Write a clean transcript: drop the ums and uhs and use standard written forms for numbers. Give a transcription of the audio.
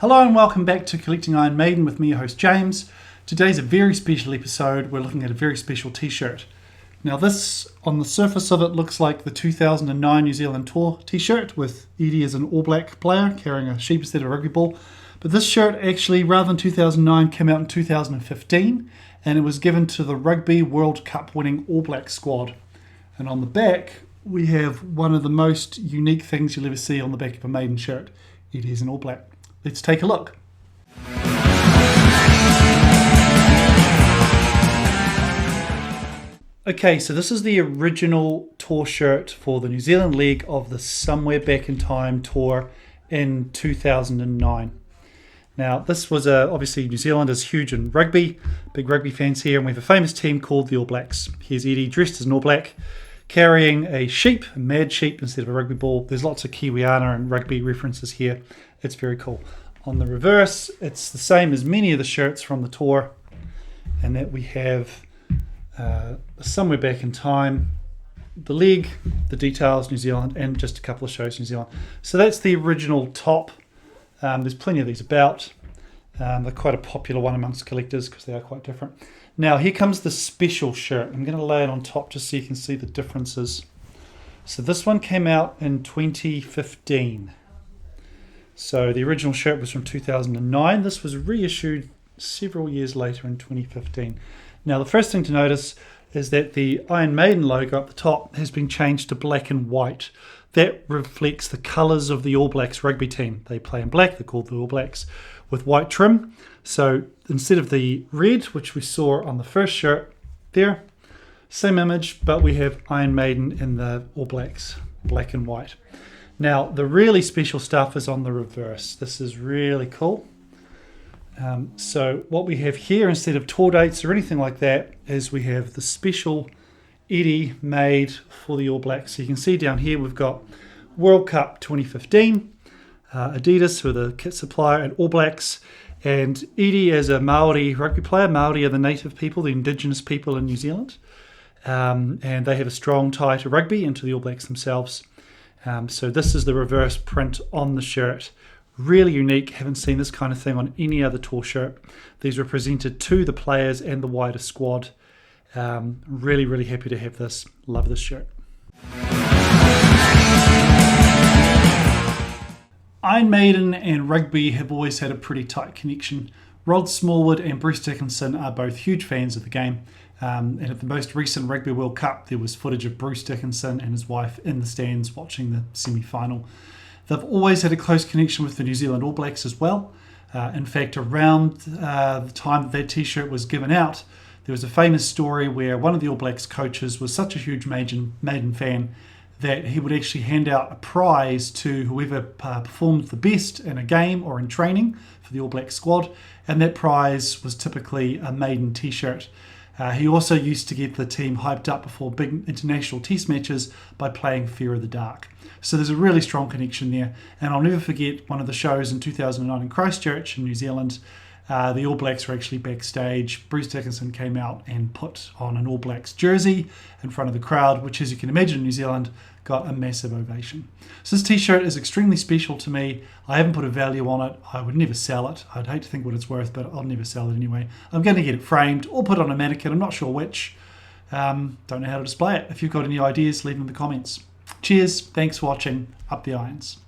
Hello and welcome back to Collecting Iron Maiden with me, your host James. Today's a very special episode. We're looking at a very special t-shirt. Now this, on the surface of it, looks like the 2009 New Zealand Tour t-shirt with Eddie as an All Black player carrying a sheep instead of a rugby ball. But this shirt actually, rather than 2009, came out in 2015 and it was given to the Rugby World Cup winning All Black squad. And on the back, we have one of the most unique things you'll ever see on the back of a Maiden shirt. Eddie is an All Black. Let's take a look. Okay, so this is the original tour shirt for the New Zealand leg of the Somewhere Back in Time tour in 2009. Now, this was obviously New Zealand is huge in rugby, big rugby fans here, and we have a famous team called the All Blacks. Here's Eddie dressed as an All Black, carrying a sheep, a mad sheep instead of a rugby ball. There's lots of Kiwiana and rugby references here. It's very cool. On the reverse, it's the same as many of the shirts from the tour, and that we have Somewhere Back in Time, the leg, the details, New Zealand, and just a couple of shows New Zealand. So that's the original top. There's plenty of these about. They're quite a popular one amongst collectors because they are quite different. Now here comes the special shirt. I'm going to lay it on top just so you can see the differences. So this one came out in 2015. So the original shirt was from 2009. This was reissued several years later in 2015. Now the first thing to notice is that the Iron Maiden logo up the top has been changed to black and white. That reflects the colours of the All Blacks rugby team. They play in black, they're called the All Blacks, with white trim. So instead of the red, which we saw on the first shirt there, same image, but we have Iron Maiden in the All Blacks, black and white. Now, the really special stuff is on the reverse. This is really cool. So what we have here, instead of tour dates or anything like that, is we have the special Eddie made for the All Blacks. So you can see down here we've got World Cup 2015, Adidas, who are the kit supplier, and All Blacks, and Eddie as a Maori rugby player. Maori are the native people, the indigenous people in New Zealand, and they have a strong tie to rugby and to the All Blacks themselves. So this is the reverse print on the shirt. Really unique. Haven't seen this kind of thing on any other tour shirt. These were presented to the players and the wider squad. Really, really happy to have this. Love this shirt. Iron Maiden and rugby have always had a pretty tight connection. Rod Smallwood and Bruce Dickinson are both huge fans of the game. And at the most recent Rugby World Cup, there was footage of Bruce Dickinson and his wife in the stands watching the semi-final. They've always had a close connection with the New Zealand All Blacks as well. In fact, around the time that t-shirt was given out, there was a famous story where one of the All Blacks coaches was such a huge Maiden fan that he would actually hand out a prize to whoever performed the best in a game or in training for the All Black squad, and that prize was typically a Maiden t-shirt. He also used to get the team hyped up before big international test matches by playing Fear of the Dark. So there's a really strong connection there. And I'll never forget one of the shows in 2009 in Christchurch in New Zealand. The All Blacks were actually backstage. Bruce Dickinson came out and put on an All Blacks jersey in front of the crowd, which, as you can imagine, in New Zealand got a massive ovation. So this t-shirt is extremely special to me. I haven't put a value on it. I would never sell it. I'd hate to think what it's worth, but I'll never sell it anyway. I'm going to get it framed or put on a mannequin. I'm not sure which. Don't know how to display it. If you've got any ideas, leave them in the comments. Cheers. Thanks for watching. Up the irons.